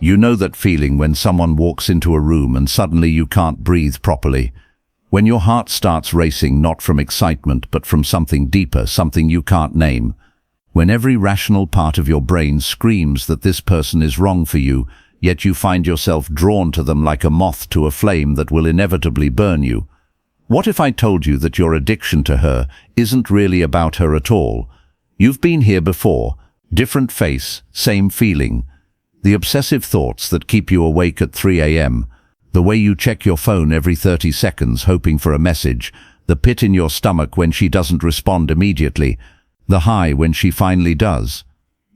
You know that feeling when someone walks into a room and suddenly you can't breathe properly. When your heart starts racing not from excitement but from something deeper, something you can't name. When every rational part of your brain screams that this person is wrong for you, yet you find yourself drawn to them like a moth to a flame that will inevitably burn you. What if I told you that your addiction to her isn't really about her at all? You've been here before. Different face, same feeling. The obsessive thoughts that keep you awake at 3 a.m., the way you check your phone every 30 seconds hoping for a message, the pit in your stomach when she doesn't respond immediately, the high when she finally does.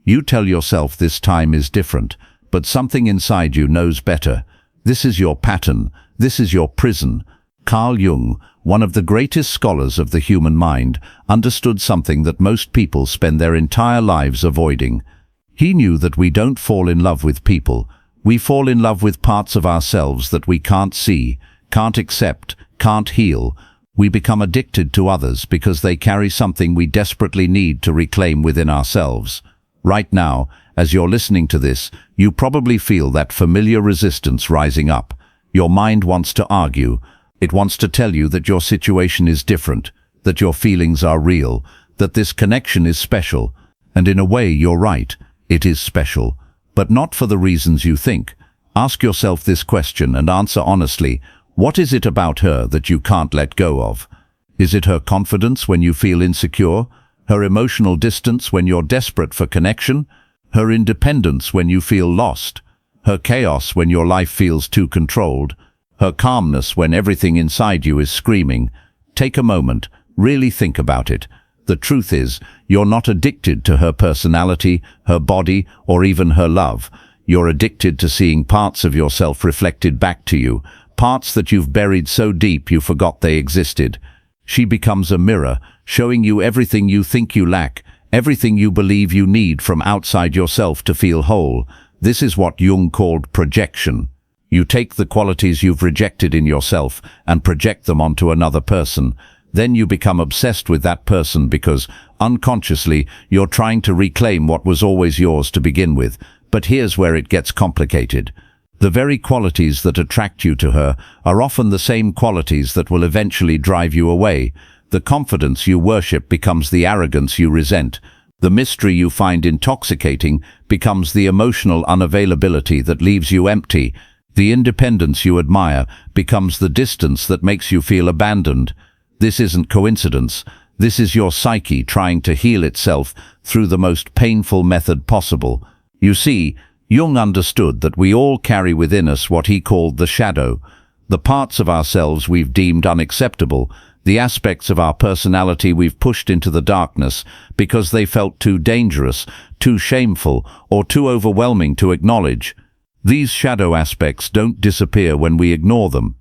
You tell yourself this time is different, but something inside you knows better. This is your pattern. This is your prison. Carl Jung, one of the greatest scholars of the human mind, understood something that most people spend their entire lives avoiding. He knew that we don't fall in love with people. We fall in love with parts of ourselves that we can't see, can't accept, can't heal. We become addicted to others because they carry something we desperately need to reclaim within ourselves. Right now, as you're listening to this, you probably feel that familiar resistance rising up. Your mind wants to argue. It wants to tell you that your situation is different, that your feelings are real, that this connection is special. And in a way, you're right. It is special, but not for the reasons you think. Ask yourself this question and answer honestly. What is it about her that you can't let go of? Is it her confidence when you feel insecure? Her emotional distance when you're desperate for connection? Her independence when you feel lost? Her chaos when your life feels too controlled? Her calmness when everything inside you is screaming? Take a moment, really think about it. The truth is, you're not addicted to her personality, her body, or even her love. You're addicted to seeing parts of yourself reflected back to you, parts that you've buried so deep you forgot they existed. She becomes a mirror, showing you everything you think you lack, everything you believe you need from outside yourself to feel whole. This is what Jung called projection. You take the qualities you've rejected in yourself and project them onto another person. Then you become obsessed with that person because, unconsciously, you're trying to reclaim what was always yours to begin with. But here's where it gets complicated. The very qualities that attract you to her are often the same qualities that will eventually drive you away. The confidence you worship becomes the arrogance you resent. The mystery you find intoxicating becomes the emotional unavailability that leaves you empty. The independence you admire becomes the distance that makes you feel abandoned. This isn't coincidence. This is your psyche trying to heal itself through the most painful method possible. You see, Jung understood that we all carry within us what he called the shadow, the parts of ourselves we've deemed unacceptable, the aspects of our personality we've pushed into the darkness because they felt too dangerous, too shameful, or too overwhelming to acknowledge. These shadow aspects don't disappear when we ignore them.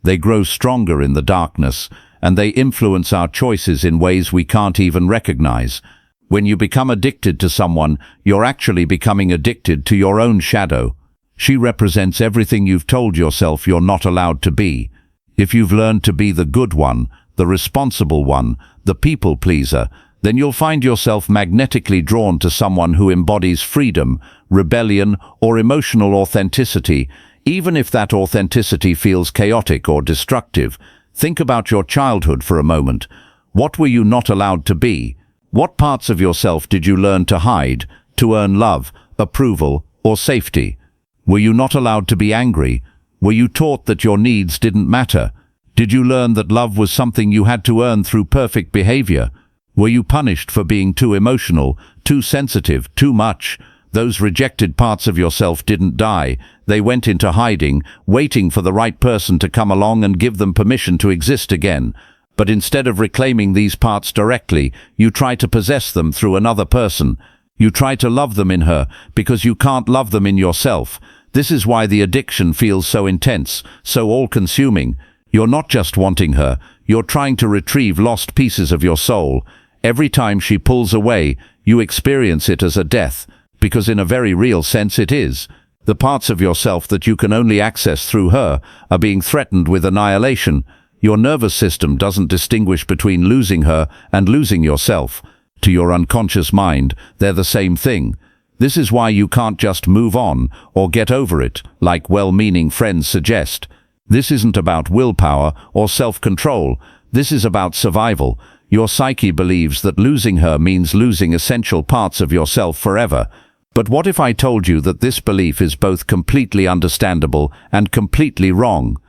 They grow stronger in the darkness, and they influence our choices in ways we can't even recognize. When you become addicted to someone, you're actually becoming addicted to your own shadow. She represents everything you've told yourself you're not allowed to be. If you've learned to be the good one, the responsible one, the people pleaser, then you'll find yourself magnetically drawn to someone who embodies freedom, rebellion, or emotional authenticity, even if that authenticity feels chaotic or destructive. Think about your childhood for a moment. What were you not allowed to be? What parts of yourself did you learn to hide, to earn love, approval, or safety? Were you not allowed to be angry? Were you taught that your needs didn't matter? Did you learn that love was something you had to earn through perfect behavior? Were you punished for being too emotional, too sensitive, too much? Those rejected parts of yourself didn't die. They went into hiding, waiting for the right person to come along and give them permission to exist again. But instead of reclaiming these parts directly, you try to possess them through another person. You try to love them in her because you can't love them in yourself. This is why the addiction feels so intense, so all-consuming. You're not just wanting her, you're trying to retrieve lost pieces of your soul. Every time she pulls away, you experience it as a death, because in a very real sense it is. The parts of yourself that you can only access through her are being threatened with annihilation. Your nervous system doesn't distinguish between losing her and losing yourself. To your unconscious mind, they're the same thing. This is why you can't just move on or get over it, like well-meaning friends suggest. This isn't about willpower or self-control. This is about survival. Your psyche believes that losing her means losing essential parts of yourself forever. But what if I told you that this belief is both completely understandable and completely wrong?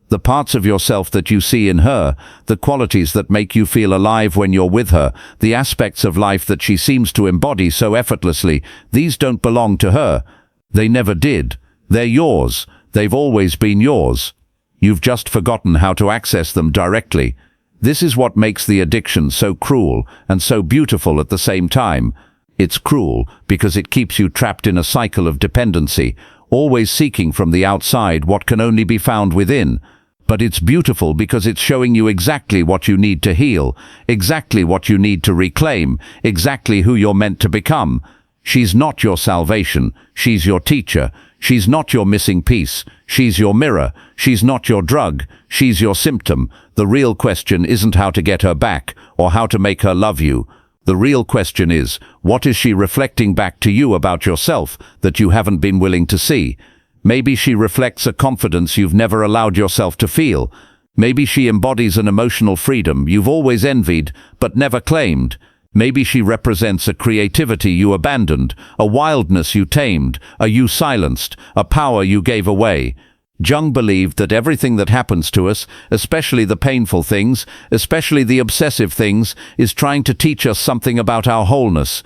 The parts of yourself that you see in her, the qualities that make you feel alive when you're with her, the aspects of life that she seems to embody so effortlessly, these don't belong to her. They never did. They're yours. They've always been yours. You've just forgotten how to access them directly. This is what makes the addiction so cruel and so beautiful at the same time. It's cruel because it keeps you trapped in a cycle of dependency, always seeking from the outside what can only be found within. But it's beautiful because it's showing you exactly what you need to heal, exactly what you need to reclaim, exactly who you're meant to become. She's not your salvation. She's your teacher. She's not your missing piece. She's your mirror. She's not your drug. She's your symptom. The real question isn't how to get her back or how to make her love you. The real question is, what is she reflecting back to you about yourself that you haven't been willing to see? Maybe she reflects a confidence you've never allowed yourself to feel. Maybe she embodies an emotional freedom you've always envied but never claimed. Maybe she represents a creativity you abandoned, a wildness you tamed, a you silenced, a power you gave away. Jung believed that everything that happens to us, especially the painful things, especially the obsessive things, is trying to teach us something about our wholeness.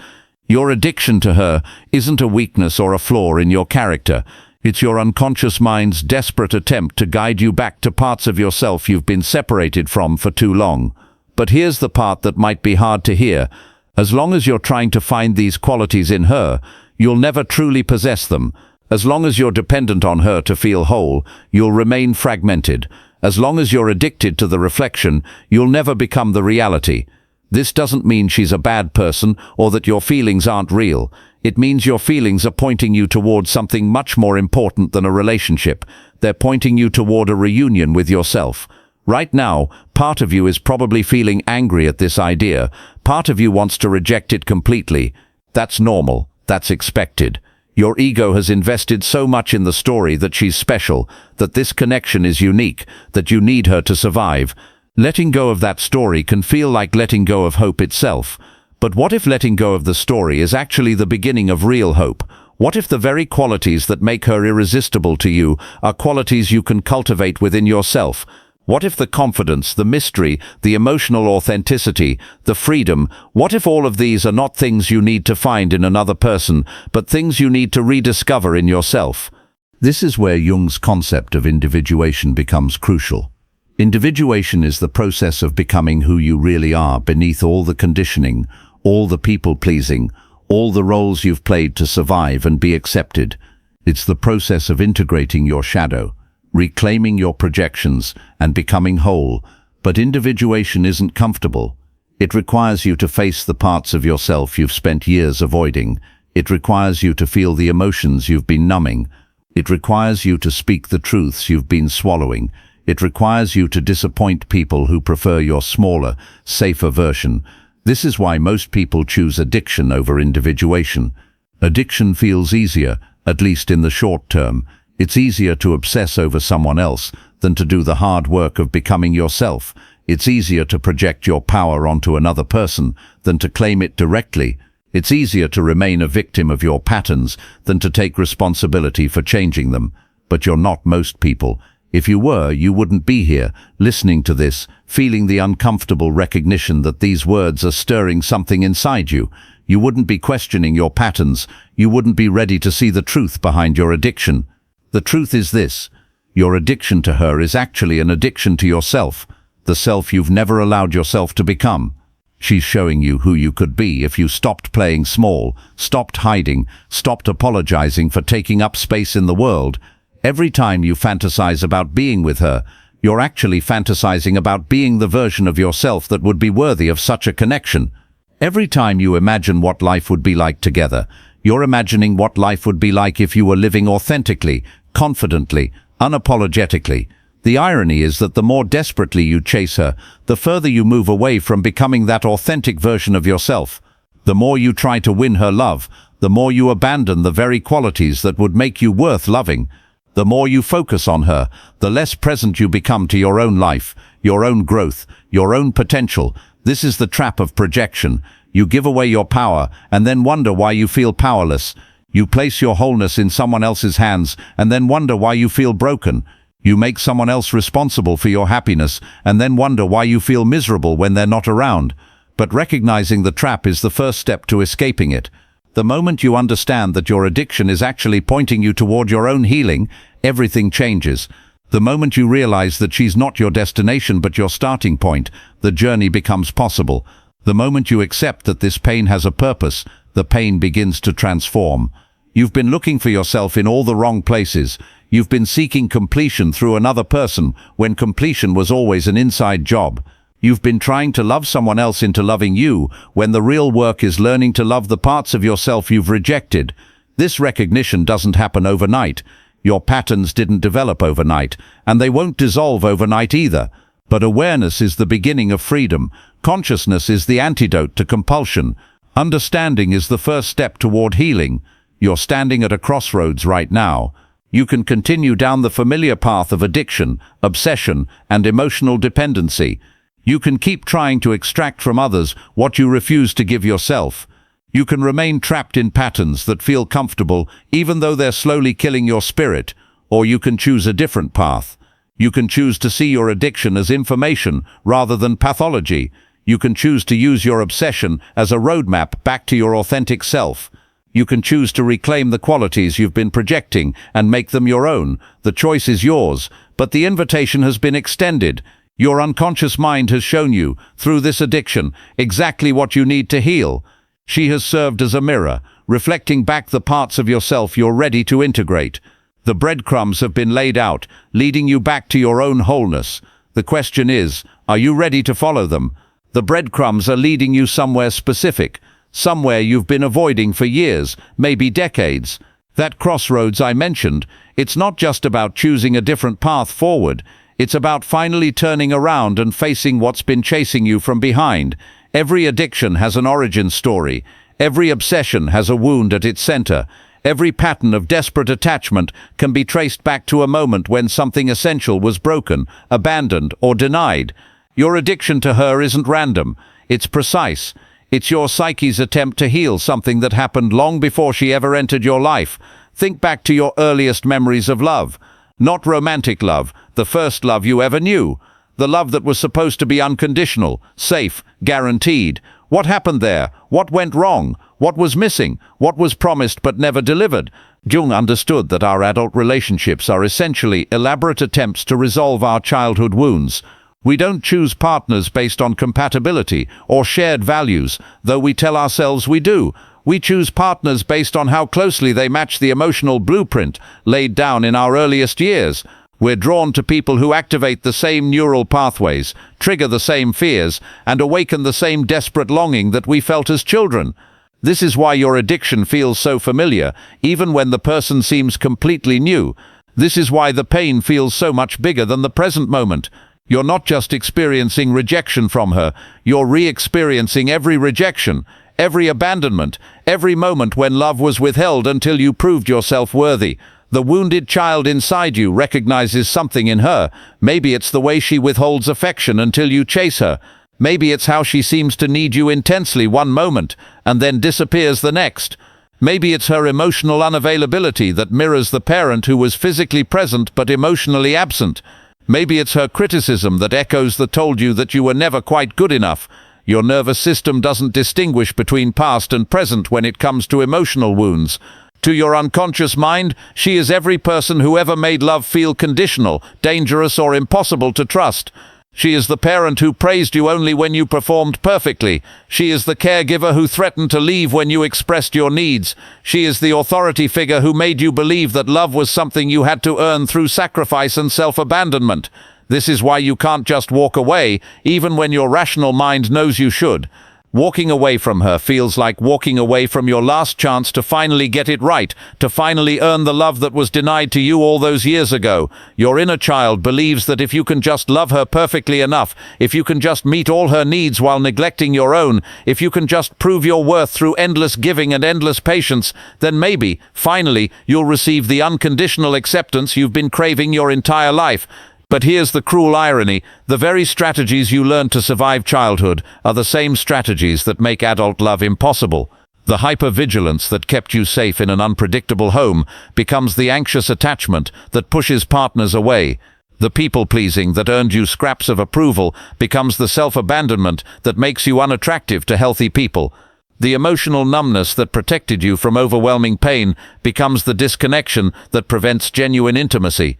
Your addiction to her isn't a weakness or a flaw in your character. It's your unconscious mind's desperate attempt to guide you back to parts of yourself you've been separated from for too long. But here's the part that might be hard to hear. As long as you're trying to find these qualities in her, you'll never truly possess them. As long as you're dependent on her to feel whole, you'll remain fragmented. As long as you're addicted to the reflection, you'll never become the reality. This doesn't mean she's a bad person or that your feelings aren't real. It means your feelings are pointing you towards something much more important than a relationship. They're pointing you toward a reunion with yourself. Right now, part of you is probably feeling angry at this idea. Part of you wants to reject it completely. That's normal. That's expected. Your ego has invested so much in the story that she's special, that this connection is unique, that you need her to survive. Letting go of that story can feel like letting go of hope itself. But what if letting go of the story is actually the beginning of real hope? What if the very qualities that make her irresistible to you are qualities you can cultivate within yourself? What if the confidence, the mystery, the emotional authenticity, the freedom, what if all of these are not things you need to find in another person, but things you need to rediscover in yourself? This is where Jung's concept of individuation becomes crucial. Individuation is the process of becoming who you really are beneath all the conditioning, all the people-pleasing, all the roles you've played to survive and be accepted. It's the process of integrating your shadow, reclaiming your projections, and becoming whole. But individuation isn't comfortable. It requires you to face the parts of yourself you've spent years avoiding. It requires you to feel the emotions you've been numbing. It requires you to speak the truths you've been swallowing. It requires you to disappoint people who prefer your smaller, safer version. This is why most people choose addiction over individuation. Addiction feels easier, at least in the short term. It's easier to obsess over someone else than to do the hard work of becoming yourself. It's easier to project your power onto another person than to claim it directly. It's easier to remain a victim of your patterns than to take responsibility for changing them. But you're not most people. If you were, you wouldn't be here, listening to this, feeling the uncomfortable recognition that these words are stirring something inside you. You wouldn't be questioning your patterns. You wouldn't be ready to see the truth behind your addiction. The truth is this: your addiction to her is actually an addiction to yourself, the self you've never allowed yourself to become. She's showing you who you could be if you stopped playing small, stopped hiding, stopped apologizing for taking up space in the world. Every time you fantasize about being with her, you're actually fantasizing about being the version of yourself that would be worthy of such a connection. Every time you imagine what life would be like together, you're imagining what life would be like if you were living authentically, confidently, unapologetically. The irony is that the more desperately you chase her, the further you move away from becoming that authentic version of yourself. The more you try to win her love, the more you abandon the very qualities that would make you worth loving. The more you focus on her, the less present you become to your own life, your own growth, your own potential. This is the trap of projection. You give away your power and then wonder why you feel powerless. You place your wholeness in someone else's hands and then wonder why you feel broken. You make someone else responsible for your happiness and then wonder why you feel miserable when they're not around. But recognizing the trap is the first step to escaping it. The moment you understand that your addiction is actually pointing you toward your own healing, everything changes. The moment you realize that she's not your destination but your starting point, the journey becomes possible. The moment you accept that this pain has a purpose, the pain begins to transform. You've been looking for yourself in all the wrong places. You've been seeking completion through another person when completion was always an inside job. You've been trying to love someone else into loving you when the real work is learning to love the parts of yourself you've rejected. This recognition doesn't happen overnight. Your patterns didn't develop overnight, and they won't dissolve overnight either. But awareness is the beginning of freedom. Consciousness is the antidote to compulsion. Understanding is the first step toward healing. You're standing at a crossroads right now. You can continue down the familiar path of addiction, obsession, and emotional dependency. You can keep trying to extract from others what you refuse to give yourself. You can remain trapped in patterns that feel comfortable even though they're slowly killing your spirit, or you can choose a different path. You can choose to see your addiction as information rather than pathology. You can choose to use your obsession as a roadmap back to your authentic self. You can choose to reclaim the qualities you've been projecting and make them your own. The choice is yours, but the invitation has been extended. Your unconscious mind has shown you, through this addiction, exactly what you need to heal. She has served as a mirror, reflecting back the parts of yourself you're ready to integrate. The breadcrumbs have been laid out, leading you back to your own wholeness. The question is, are you ready to follow them? The breadcrumbs are leading you somewhere specific, somewhere you've been avoiding for years, maybe decades. That crossroads I mentioned, it's not just about choosing a different path forward. It's about finally turning around and facing what's been chasing you from behind. Every addiction has an origin story. Every obsession has a wound at its center. Every pattern of desperate attachment can be traced back to a moment when something essential was broken, abandoned, or denied. Your addiction to her isn't random. It's precise. It's your psyche's attempt to heal something that happened long before she ever entered your life. Think back to your earliest memories of love. Not romantic love, the first love you ever knew. The love that was supposed to be unconditional, safe, guaranteed. What happened there? What went wrong? What was missing? What was promised but never delivered? Jung understood that our adult relationships are essentially elaborate attempts to resolve our childhood wounds. We don't choose partners based on compatibility or shared values, though we tell ourselves we do. We choose partners based on how closely they match the emotional blueprint laid down in our earliest years. We're drawn to people who activate the same neural pathways, trigger the same fears, and awaken the same desperate longing that we felt as children. This is why your addiction feels so familiar, even when the person seems completely new. This is why the pain feels so much bigger than the present moment. You're not just experiencing rejection from her, you're re-experiencing every rejection, every abandonment, every moment when love was withheld until you proved yourself worthy. The wounded child inside you recognizes something in her. Maybe it's the way she withholds affection until you chase her. Maybe it's how she seems to need you intensely one moment and then disappears the next. Maybe it's her emotional unavailability that mirrors the parent who was physically present but emotionally absent. Maybe it's her criticism that echoes the told you that you were never quite good enough. Your nervous system doesn't distinguish between past and present when it comes to emotional wounds. To your unconscious mind, she is every person who ever made love feel conditional, dangerous, or impossible to trust. She is the parent who praised you only when you performed perfectly. She is the caregiver who threatened to leave when you expressed your needs. She is the authority figure who made you believe that love was something you had to earn through sacrifice and self-abandonment. This is why you can't just walk away, even when your rational mind knows you should. Walking away from her feels like walking away from your last chance to finally get it right, to finally earn the love that was denied to you all those years ago. Your inner child believes that if you can just love her perfectly enough, if you can just meet all her needs while neglecting your own, if you can just prove your worth through endless giving and endless patience, then maybe, finally, you'll receive the unconditional acceptance you've been craving your entire life. But here's the cruel irony: the very strategies you learned to survive childhood are the same strategies that make adult love impossible. The hypervigilance that kept you safe in an unpredictable home becomes the anxious attachment that pushes partners away. The people-pleasing that earned you scraps of approval becomes the self-abandonment that makes you unattractive to healthy people. The emotional numbness that protected you from overwhelming pain becomes the disconnection that prevents genuine intimacy.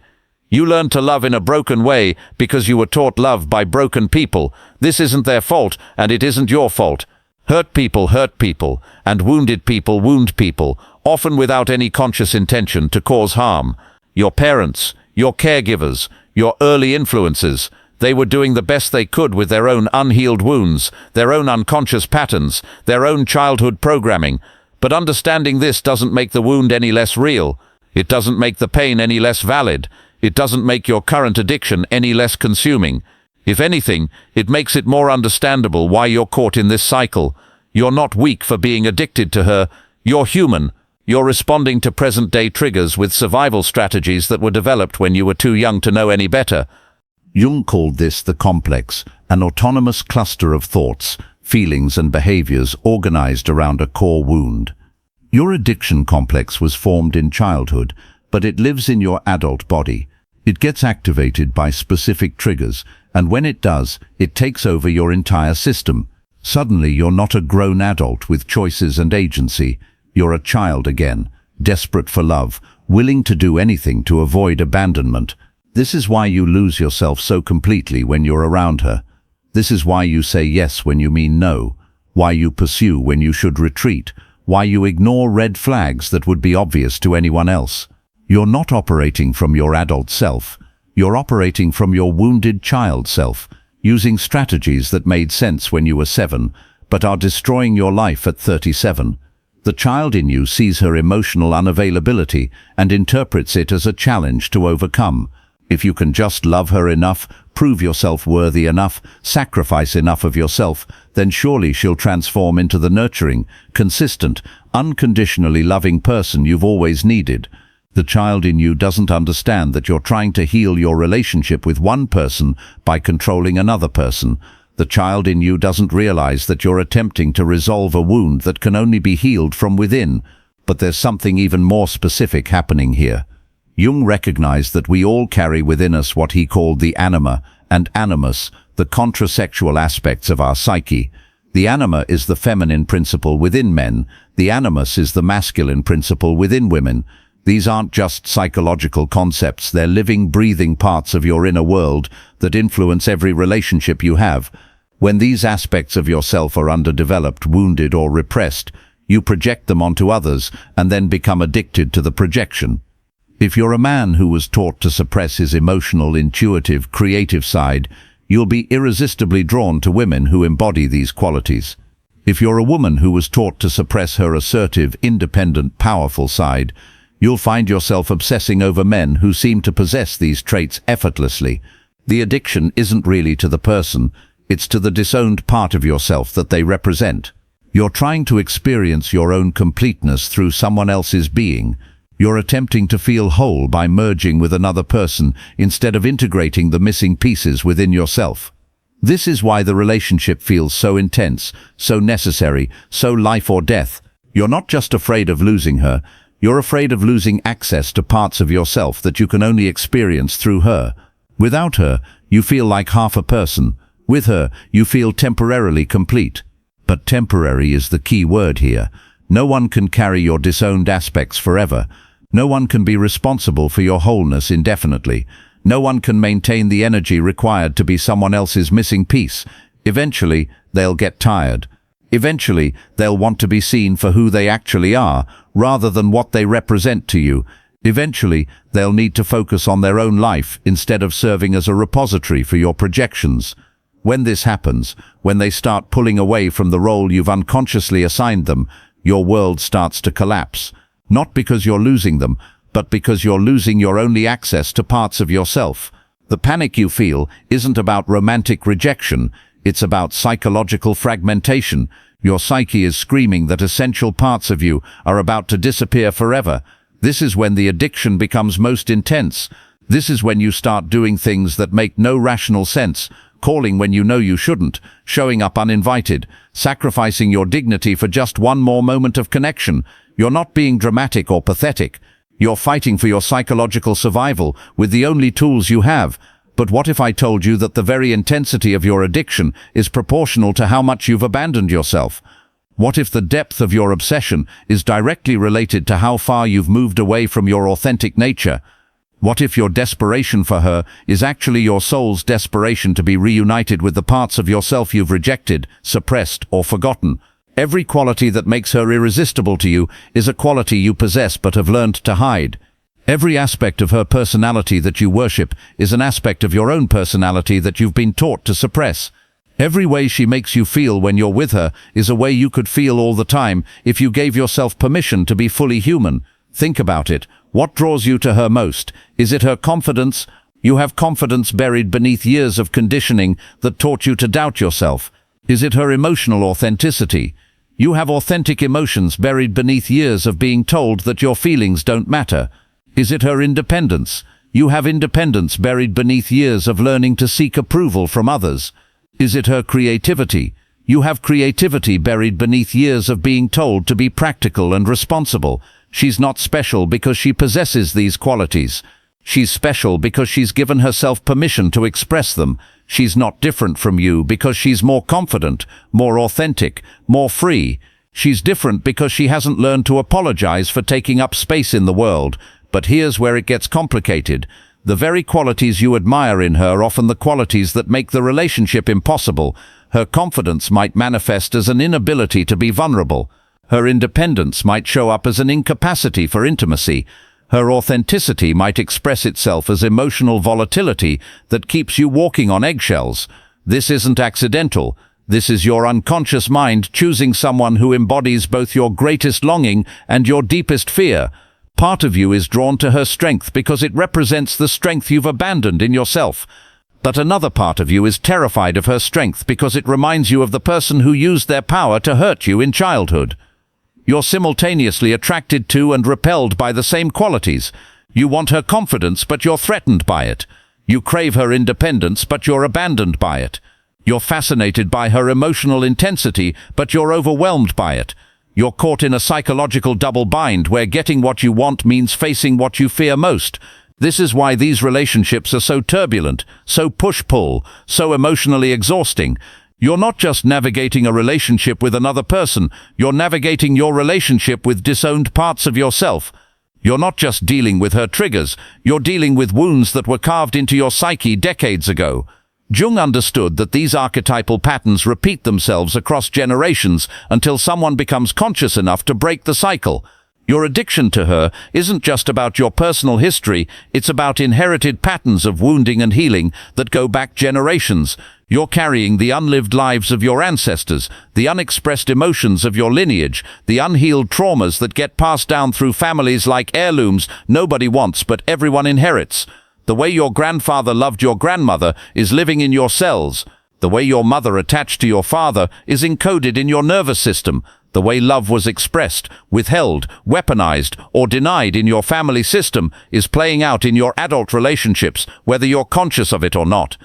You learned to love in a broken way because you were taught love by broken people. This isn't their fault, and it isn't your fault. Hurt people, and wounded people wound people, often without any conscious intention to cause harm. Your parents, your caregivers, your early influences, they were doing the best they could with their own unhealed wounds, their own unconscious patterns, their own childhood programming. But understanding this doesn't make the wound any less real. It doesn't make the pain any less valid. It doesn't make your current addiction any less consuming. If anything, it makes it more understandable why you're caught in this cycle. You're not weak for being addicted to her. You're human. You're responding to present-day triggers with survival strategies that were developed when you were too young to know any better. Jung called this the complex, an autonomous cluster of thoughts, feelings and behaviors organized around a core wound. Your addiction complex was formed in childhood, but it lives in your adult body. It gets activated by specific triggers, and when it does, it takes over your entire system. Suddenly, you're not a grown adult with choices and agency. You're a child again, desperate for love, willing to do anything to avoid abandonment. This is why you lose yourself so completely when you're around her. This is why you say yes when you mean no, why you pursue when you should retreat, why you ignore red flags that would be obvious to anyone else. You're not operating from your adult self. You're operating from your wounded child self, using strategies that made sense when you were 7, but are destroying your life at 37. The child in you sees her emotional unavailability and interprets it as a challenge to overcome. If you can just love her enough, prove yourself worthy enough, sacrifice enough of yourself, then surely she'll transform into the nurturing, consistent, unconditionally loving person you've always needed. The child in you doesn't understand that you're trying to heal your relationship with one person by controlling another person. The child in you doesn't realize that you're attempting to resolve a wound that can only be healed from within. But there's something even more specific happening here. Jung recognized that we all carry within us what he called the anima and animus, the contrasexual aspects of our psyche. The anima is the feminine principle within men. The animus is the masculine principle within women. These aren't just psychological concepts, they're living, breathing parts of your inner world that influence every relationship you have. When these aspects of yourself are underdeveloped, wounded or repressed, you project them onto others and then become addicted to the projection. If you're a man who was taught to suppress his emotional, intuitive, creative side, you'll be irresistibly drawn to women who embody these qualities. If you're a woman who was taught to suppress her assertive, independent, powerful side, you'll find yourself obsessing over men who seem to possess these traits effortlessly. The addiction isn't really to the person, it's to the disowned part of yourself that they represent. You're trying to experience your own completeness through someone else's being. You're attempting to feel whole by merging with another person instead of integrating the missing pieces within yourself. This is why the relationship feels so intense, so necessary, so life or death. You're not just afraid of losing her, you're afraid of losing access to parts of yourself that you can only experience through her. Without her, you feel like half a person. With her, you feel temporarily complete. But temporary is the key word here. No one can carry your disowned aspects forever. No one can be responsible for your wholeness indefinitely. No one can maintain the energy required to be someone else's missing piece. Eventually, they'll get tired. Eventually, they'll want to be seen for who they actually are, rather than what they represent to you. Eventually, they'll need to focus on their own life instead of serving as a repository for your projections. When this happens, when they start pulling away from the role you've unconsciously assigned them, your world starts to collapse. Not because you're losing them, but because you're losing your only access to parts of yourself. The panic you feel isn't about romantic rejection, it's about psychological fragmentation. Your psyche is screaming that essential parts of you are about to disappear forever. This is when the addiction becomes most intense. This is when you start doing things that make no rational sense, calling when you know you shouldn't, showing up uninvited, sacrificing your dignity for just one more moment of connection. You're not being dramatic or pathetic. You're fighting for your psychological survival with the only tools you have. But what if I told you that the very intensity of your addiction is proportional to how much you've abandoned yourself? What if the depth of your obsession is directly related to how far you've moved away from your authentic nature? What if your desperation for her is actually your soul's desperation to be reunited with the parts of yourself you've rejected, suppressed, or forgotten? Every quality that makes her irresistible to you is a quality you possess but have learned to hide. Every aspect of her personality that you worship is an aspect of your own personality that you've been taught to suppress. Every way she makes you feel when you're with her is a way you could feel all the time if you gave yourself permission to be fully human. Think about it. What draws you to her most? Is it her confidence? You have confidence buried beneath years of conditioning that taught you to doubt yourself. Is it her emotional authenticity? You have authentic emotions buried beneath years of being told that your feelings don't matter. Is it her independence? You have independence buried beneath years of learning to seek approval from others. Is it her creativity? You have creativity buried beneath years of being told to be practical and responsible. She's not special because she possesses these qualities. She's special because she's given herself permission to express them. She's not different from you because she's more confident, more authentic, more free. She's different because she hasn't learned to apologize for taking up space in the world. But here's where it gets complicated. The very qualities you admire in her are often the qualities that make the relationship impossible. Her confidence might manifest as an inability to be vulnerable. Her independence might show up as an incapacity for intimacy. Her authenticity might express itself as emotional volatility that keeps you walking on eggshells. This isn't accidental. This is your unconscious mind choosing someone who embodies both your greatest longing and your deepest fear. Part of you is drawn to her strength because it represents the strength you've abandoned in yourself. But another part of you is terrified of her strength because it reminds you of the person who used their power to hurt you in childhood. You're simultaneously attracted to and repelled by the same qualities. You want her confidence, but you're threatened by it. You crave her independence, but you're abandoned by it. You're fascinated by her emotional intensity, but you're overwhelmed by it. You're caught in a psychological double bind where getting what you want means facing what you fear most. This is why these relationships are so turbulent, so push-pull, so emotionally exhausting. You're not just navigating a relationship with another person, you're navigating your relationship with disowned parts of yourself. You're not just dealing with her triggers, you're dealing with wounds that were carved into your psyche decades ago. Jung understood that these archetypal patterns repeat themselves across generations until someone becomes conscious enough to break the cycle. Your addiction to her isn't just about your personal history, it's about inherited patterns of wounding and healing that go back generations. You're carrying the unlived lives of your ancestors, the unexpressed emotions of your lineage, the unhealed traumas that get passed down through families like heirlooms nobody wants but everyone inherits. The way your grandfather loved your grandmother is living in your cells. The way your mother attached to your father is encoded in your nervous system. The way love was expressed, withheld, weaponized, or denied in your family system is playing out in your adult relationships, whether you're conscious of it or not.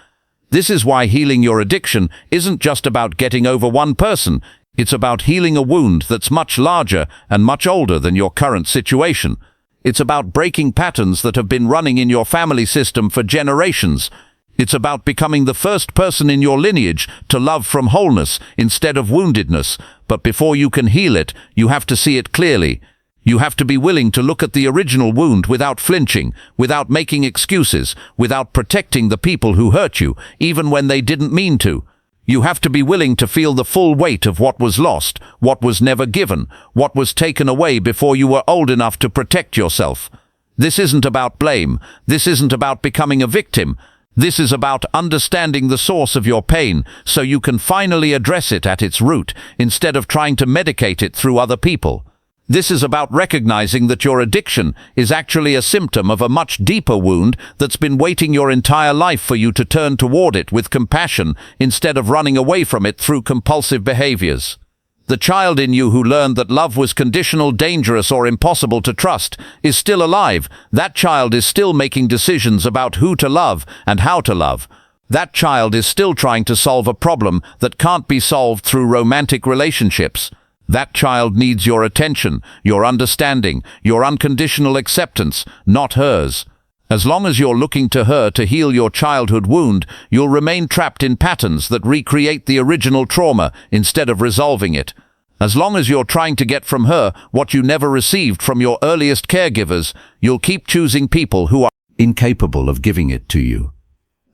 This is why healing your addiction isn't just about getting over one person. It's about healing a wound that's much larger and much older than your current situation. It's about breaking patterns that have been running in your family system for generations. It's about becoming the first person in your lineage to love from wholeness instead of woundedness. But before you can heal it, you have to see it clearly. You have to be willing to look at the original wound without flinching, without making excuses, without protecting the people who hurt you, even when they didn't mean to. You have to be willing to feel the full weight of what was lost, what was never given, what was taken away before you were old enough to protect yourself. This isn't about blame. This isn't about becoming a victim. This is about understanding the source of your pain so you can finally address it at its root instead of trying to medicate it through other people. This is about recognizing that your addiction is actually a symptom of a much deeper wound that's been waiting your entire life for you to turn toward it with compassion instead of running away from it through compulsive behaviors. The child in you who learned that love was conditional, dangerous, or impossible to trust is still alive. That child is still making decisions about who to love and how to love. That child is still trying to solve a problem that can't be solved through romantic relationships. That child needs your attention, your understanding, your unconditional acceptance, not hers. As long as you're looking to her to heal your childhood wound, you'll remain trapped in patterns that recreate the original trauma instead of resolving it. As long as you're trying to get from her what you never received from your earliest caregivers, you'll keep choosing people who are incapable of giving it to you.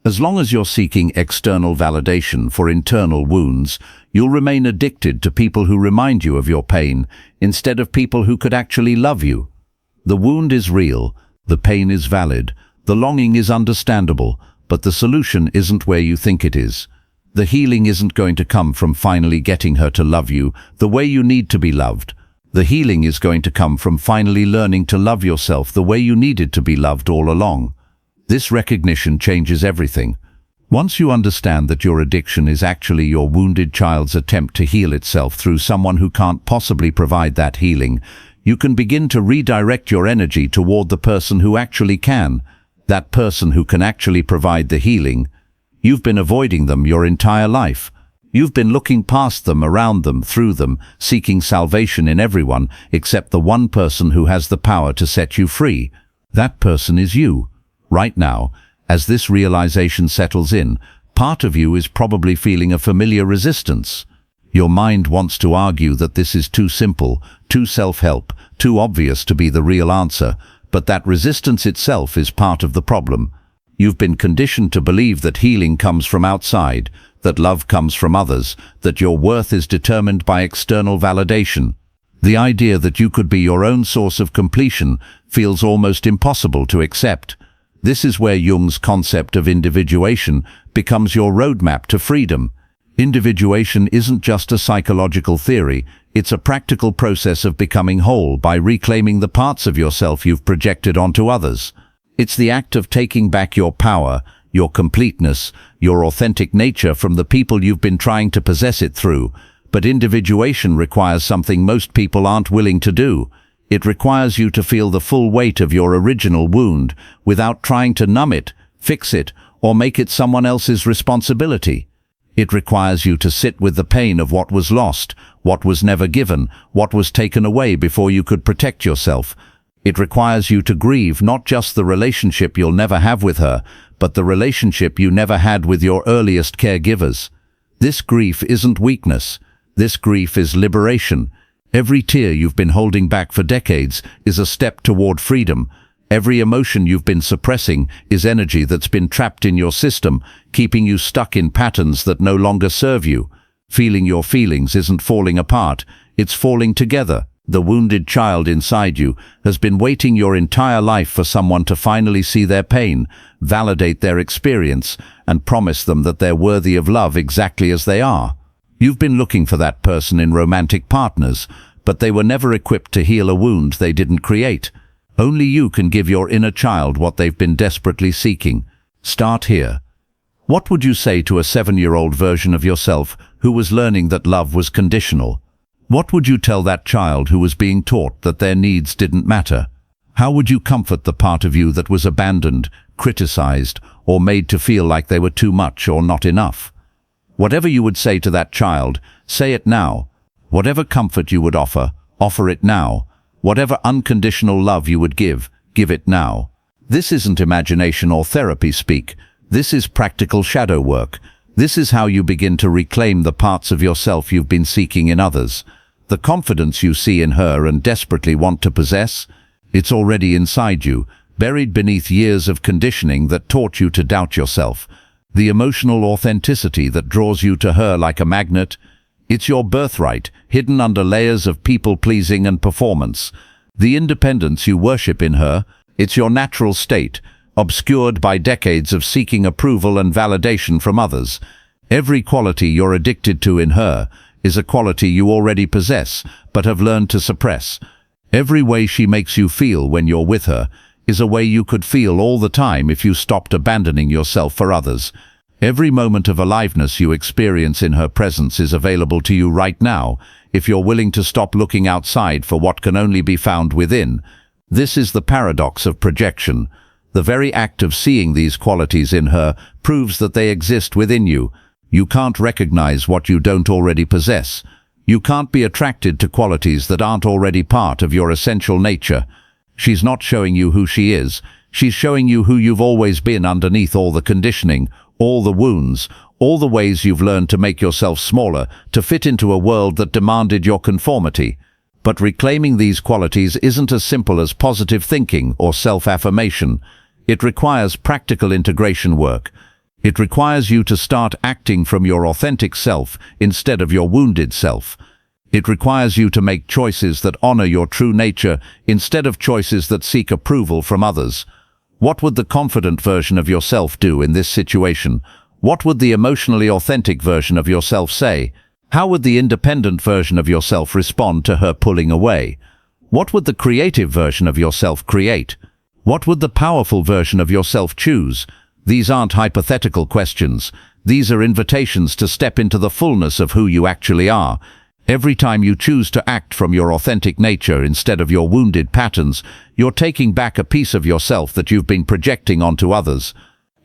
As long as you're seeking external validation for internal wounds, you'll remain addicted to people who remind you of your pain instead of people who could actually love you. The wound is real, the pain is valid, the longing is understandable, but the solution isn't where you think it is. The healing isn't going to come from finally getting her to love you the way you need to be loved. The healing is going to come from finally learning to love yourself the way you needed to be loved all along. This recognition changes everything. Once you understand that your addiction is actually your wounded child's attempt to heal itself through someone who can't possibly provide that healing, you can begin to redirect your energy toward the person who actually can, that person who can actually provide the healing. You've been avoiding them your entire life. You've been looking past them, around them, through them, seeking salvation in everyone except the one person who has the power to set you free. That person is you. Right now, as this realization settles in, part of you is probably feeling a familiar resistance. Your mind wants to argue that this is too simple, too self-help, too obvious to be the real answer, but that resistance itself is part of the problem. You've been conditioned to believe that healing comes from outside, that love comes from others, that your worth is determined by external validation. The idea that you could be your own source of completion feels almost impossible to accept. This is where Jung's concept of individuation becomes your roadmap to freedom. Individuation isn't just a psychological theory, it's a practical process of becoming whole by reclaiming the parts of yourself you've projected onto others. It's the act of taking back your power, your completeness, your authentic nature from the people you've been trying to possess it through. But individuation requires something most people aren't willing to do. It requires you to feel the full weight of your original wound without trying to numb it, fix it, or make it someone else's responsibility. It requires you to sit with the pain of what was lost, what was never given, what was taken away before you could protect yourself. It requires you to grieve not just the relationship you'll never have with her, but the relationship you never had with your earliest caregivers. This grief isn't weakness. This grief is liberation. Every tear you've been holding back for decades is a step toward freedom. Every emotion you've been suppressing is energy that's been trapped in your system, keeping you stuck in patterns that no longer serve you. Feeling your feelings isn't falling apart, it's falling together. The wounded child inside you has been waiting your entire life for someone to finally see their pain, validate their experience, and promise them that they're worthy of love exactly as they are. You've been looking for that person in romantic partners, but they were never equipped to heal a wound they didn't create. Only you can give your inner child what they've been desperately seeking. Start here. What would you say to a 7-year-old version of yourself who was learning that love was conditional? What would you tell that child who was being taught that their needs didn't matter? How would you comfort the part of you that was abandoned, criticized, or made to feel like they were too much or not enough? Whatever you would say to that child, say it now. Whatever comfort you would offer, offer it now. Whatever unconditional love you would give it now. This isn't imagination or therapy speak. This is practical shadow work. This is how you begin to reclaim the parts of yourself you've been seeking in others. The confidence you see in her and desperately want to possess, it's already inside you, buried beneath years of conditioning that taught you to doubt yourself. The emotional authenticity that draws you to her like a magnet, it's your birthright, hidden under layers of people-pleasing and performance. The independence you worship in her, it's your natural state, obscured by decades of seeking approval and validation from others. Every quality you're addicted to in her is a quality you already possess, but have learned to suppress. Every way she makes you feel when you're with her is a way you could feel all the time if you stopped abandoning yourself for others. Every moment of aliveness you experience in her presence is available to you right now, if you're willing to stop looking outside for what can only be found within. This is the paradox of projection. The very act of seeing these qualities in her proves that they exist within you. You can't recognize what you don't already possess. You can't be attracted to qualities that aren't already part of your essential nature. She's not showing you who she is. She's showing you who you've always been underneath all the conditioning, all the wounds, all the ways you've learned to make yourself smaller, to fit into a world that demanded your conformity. But reclaiming these qualities isn't as simple as positive thinking or self-affirmation. It requires practical integration work. It requires you to start acting from your authentic self instead of your wounded self. It requires you to make choices that honor your true nature instead of choices that seek approval from others. What would the confident version of yourself do in this situation? What would the emotionally authentic version of yourself say? How would the independent version of yourself respond to her pulling away? What would the creative version of yourself create? What would the powerful version of yourself choose? These aren't hypothetical questions. These are invitations to step into the fullness of who you actually are. Every time you choose to act from your authentic nature instead of your wounded patterns, you're taking back a piece of yourself that you've been projecting onto others.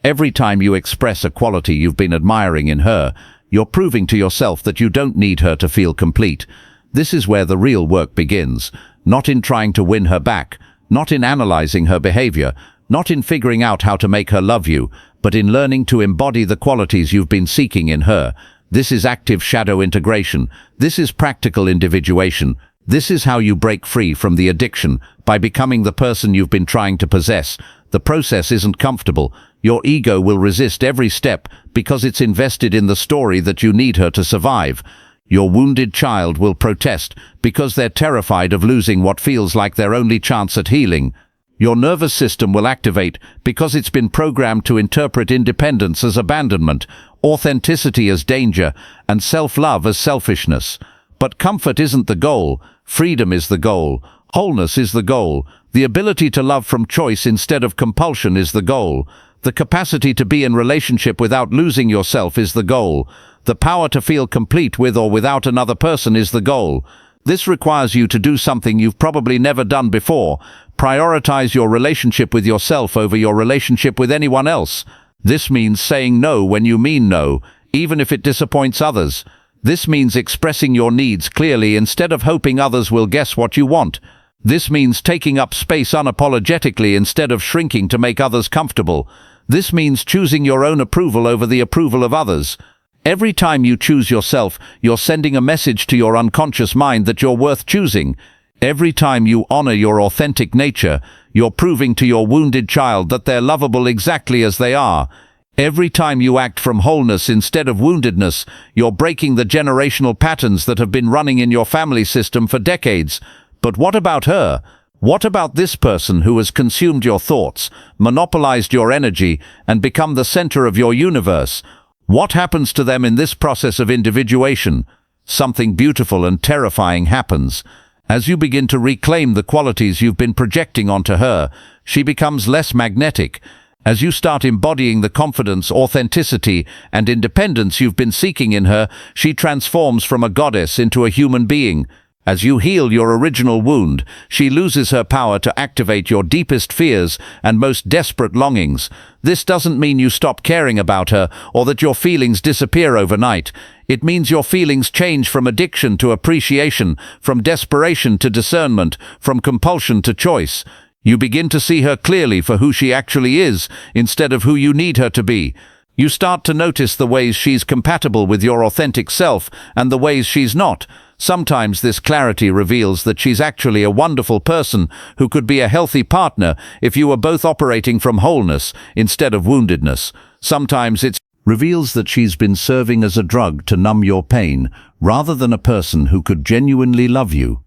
Every time you express a quality you've been admiring in her, you're proving to yourself that you don't need her to feel complete. This is where the real work begins, not in trying to win her back, not in analyzing her behavior, not in figuring out how to make her love you, but in learning to embody the qualities you've been seeking in her. This is active shadow integration. This is practical individuation. This is how you break free from the addiction, by becoming the person you've been trying to possess. The process isn't comfortable. Your ego will resist every step because it's invested in the story that you need her to survive. Your wounded child will protest because they're terrified of losing what feels like their only chance at healing. Your nervous system will activate because it's been programmed to interpret independence as abandonment, authenticity as danger, and self-love as selfishness. But comfort isn't the goal. Freedom is the goal. Wholeness is the goal. The ability to love from choice instead of compulsion is the goal. The capacity to be in relationship without losing yourself is the goal. The power to feel complete with or without another person is the goal. This requires you to do something you've probably never done before. Prioritize your relationship with yourself over your relationship with anyone else. This means saying no when you mean no, even if it disappoints others. This means expressing your needs clearly instead of hoping others will guess what you want. This means taking up space unapologetically instead of shrinking to make others comfortable. This means choosing your own approval over the approval of others. Every time you choose yourself, you're sending a message to your unconscious mind that you're worth choosing. Every time you honor your authentic nature, you're proving to your wounded child that they're lovable exactly as they are. Every time you act from wholeness instead of woundedness, you're breaking the generational patterns that have been running in your family system for decades. But what about her? What about this person who has consumed your thoughts, monopolized your energy, and become the center of your universe? What happens to them in this process of individuation? Something beautiful and terrifying happens. As you begin to reclaim the qualities you've been projecting onto her, she becomes less magnetic. As you start embodying the confidence, authenticity, and independence you've been seeking in her, she transforms from a goddess into a human being. As you heal your original wound, she loses her power to activate your deepest fears and most desperate longings. This doesn't mean you stop caring about her or that your feelings disappear overnight. It means your feelings change from addiction to appreciation, from desperation to discernment, from compulsion to choice. You begin to see her clearly for who she actually is, instead of who you need her to be. You start to notice the ways she's compatible with your authentic self and the ways she's not. Sometimes this clarity reveals that she's actually a wonderful person who could be a healthy partner if you were both operating from wholeness instead of woundedness. Sometimes it reveals that she's been serving as a drug to numb your pain rather than a person who could genuinely love you.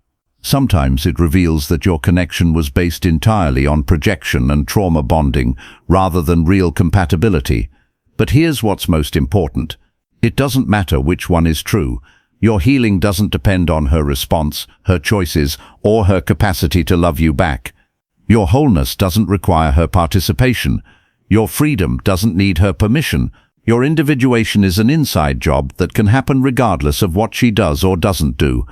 Sometimes it reveals that your connection was based entirely on projection and trauma bonding rather than real compatibility. But here's what's most important. It doesn't matter which one is true. Your healing doesn't depend on her response, her choices, or her capacity to love you back. Your wholeness doesn't require her participation. Your freedom doesn't need her permission. Your individuation is an inside job that can happen regardless of what she does or doesn't do.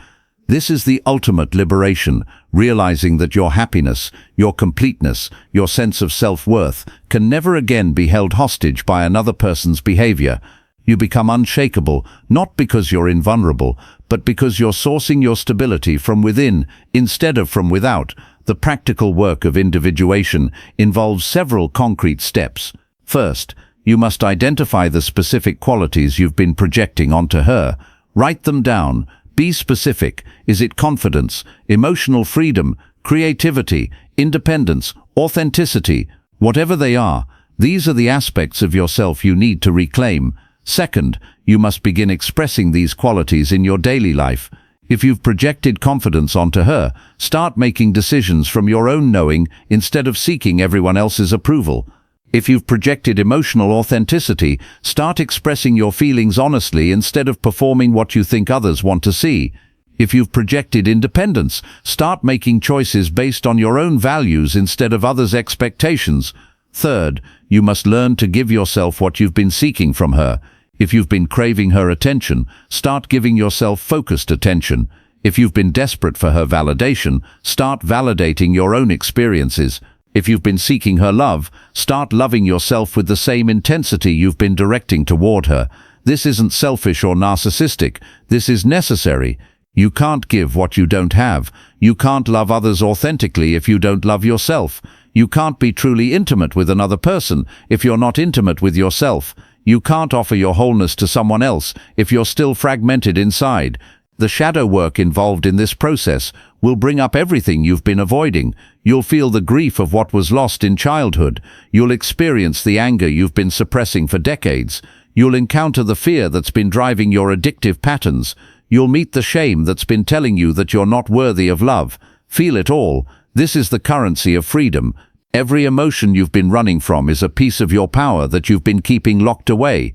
This is the ultimate liberation, realizing that your happiness, your completeness, your sense of self-worth can never again be held hostage by another person's behavior. You become unshakable, not because you're invulnerable, but because you're sourcing your stability from within instead of from without. The practical work of individuation involves several concrete steps. First, you must identify the specific qualities you've been projecting onto her. Write them down. Be specific. Is it confidence, emotional freedom, creativity, independence, authenticity? Whatever they are, these are the aspects of yourself you need to reclaim. Second, you must begin expressing these qualities in your daily life. If you've projected confidence onto her, start making decisions from your own knowing instead of seeking everyone else's approval. If you've projected emotional authenticity, start expressing your feelings honestly instead of performing what you think others want to see. If you've projected independence, start making choices based on your own values instead of others' expectations. Third, you must learn to give yourself what you've been seeking from her. If you've been craving her attention, start giving yourself focused attention. If you've been desperate for her validation, start validating your own experiences. If you've been seeking her love, start loving yourself with the same intensity you've been directing toward her. This isn't selfish or narcissistic. This is necessary. You can't give what you don't have. You can't love others authentically if you don't love yourself. You can't be truly intimate with another person if you're not intimate with yourself. You can't offer your wholeness to someone else if you're still fragmented inside. The shadow work involved in this process will bring up everything you've been avoiding. You'll feel the grief of what was lost in childhood. You'll experience the anger you've been suppressing for decades. You'll encounter the fear that's been driving your addictive patterns. You'll meet the shame that's been telling you that you're not worthy of love. Feel it all. This is the currency of freedom. Every emotion you've been running from is a piece of your power that you've been keeping locked away.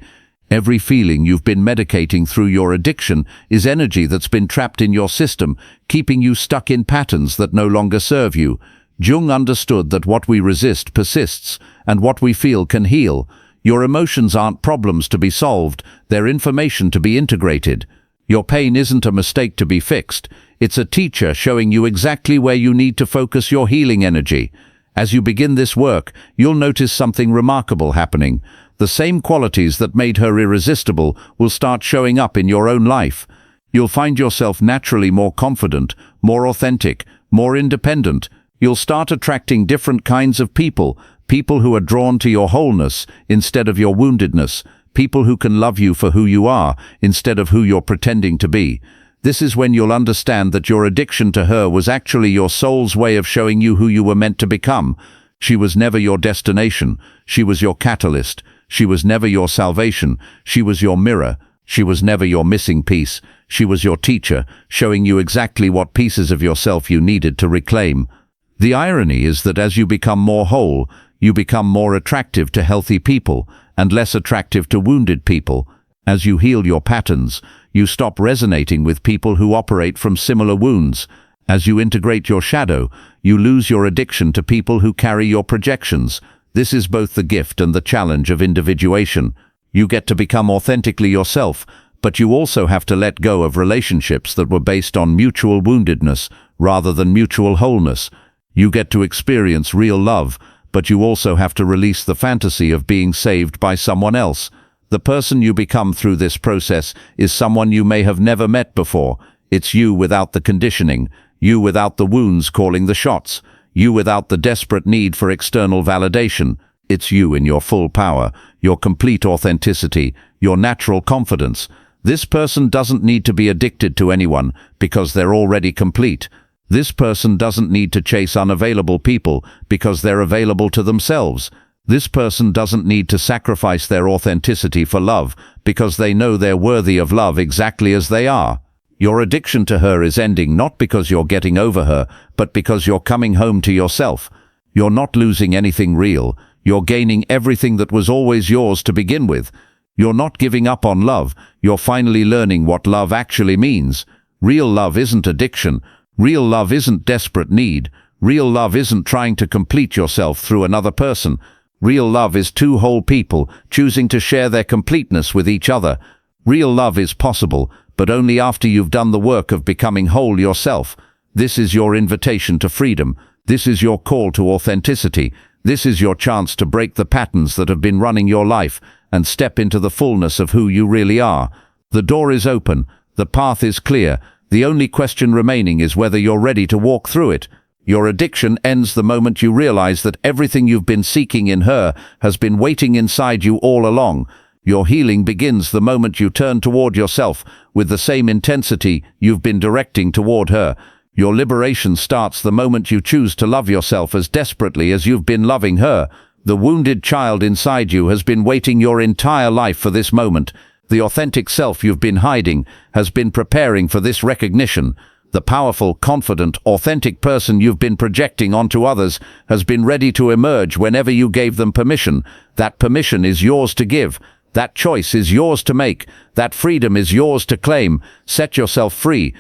Every feeling you've been medicating through your addiction is energy that's been trapped in your system, keeping you stuck in patterns that no longer serve you. Jung understood that what we resist persists, and what we feel can heal. Your emotions aren't problems to be solved, they're information to be integrated. Your pain isn't a mistake to be fixed. It's a teacher showing you exactly where you need to focus your healing energy. As you begin this work, you'll notice something remarkable happening. The same qualities that made her irresistible will start showing up in your own life. You'll find yourself naturally more confident, more authentic, more independent. You'll start attracting different kinds of people, people who are drawn to your wholeness instead of your woundedness, people who can love you for who you are instead of who you're pretending to be. This is when you'll understand that your addiction to her was actually your soul's way of showing you who you were meant to become. She was never your destination. She was your catalyst. She was never your salvation. She was your mirror. She was never your missing piece. She was your teacher, showing you exactly what pieces of yourself you needed to reclaim. The irony is that as you become more whole, you become more attractive to healthy people and less attractive to wounded people. As you heal your patterns, you stop resonating with people who operate from similar wounds. As you integrate your shadow, you lose your addiction to people who carry your projections. This is both the gift and the challenge of individuation. You get to become authentically yourself, but you also have to let go of relationships that were based on mutual woundedness rather than mutual wholeness. You get to experience real love, but you also have to release the fantasy of being saved by someone else. The person you become through this process is someone you may have never met before. It's you without the conditioning, you without the wounds calling the shots, you without the desperate need for external validation. It's you in your full power, your complete authenticity, your natural confidence. This person doesn't need to be addicted to anyone because they're already complete. This person doesn't need to chase unavailable people because they're available to themselves. This person doesn't need to sacrifice their authenticity for love because they know they're worthy of love exactly as they are. Your addiction to her is ending not because you're getting over her, but because you're coming home to yourself. You're not losing anything real. You're gaining everything that was always yours to begin with. You're not giving up on love. You're finally learning what love actually means. Real love isn't addiction. Real love isn't desperate need. Real love isn't trying to complete yourself through another person. Real love is two whole people choosing to share their completeness with each other. Real love is possible, but only after you've done the work of becoming whole yourself. This is your invitation to freedom. This is your call to authenticity. This is your chance to break the patterns that have been running your life and step into the fullness of who you really are. The door is open. The path is clear. The only question remaining is whether you're ready to walk through it. Your addiction ends the moment you realize that everything you've been seeking in her has been waiting inside you all along. Your healing begins the moment you turn toward yourself with the same intensity you've been directing toward her. Your liberation starts the moment you choose to love yourself as desperately as you've been loving her. The wounded child inside you has been waiting your entire life for this moment. The authentic self you've been hiding has been preparing for this recognition. The powerful, confident, authentic person you've been projecting onto others has been ready to emerge whenever you gave them permission. That permission is yours to give. That choice is yours to make. That freedom is yours to claim. Set yourself free.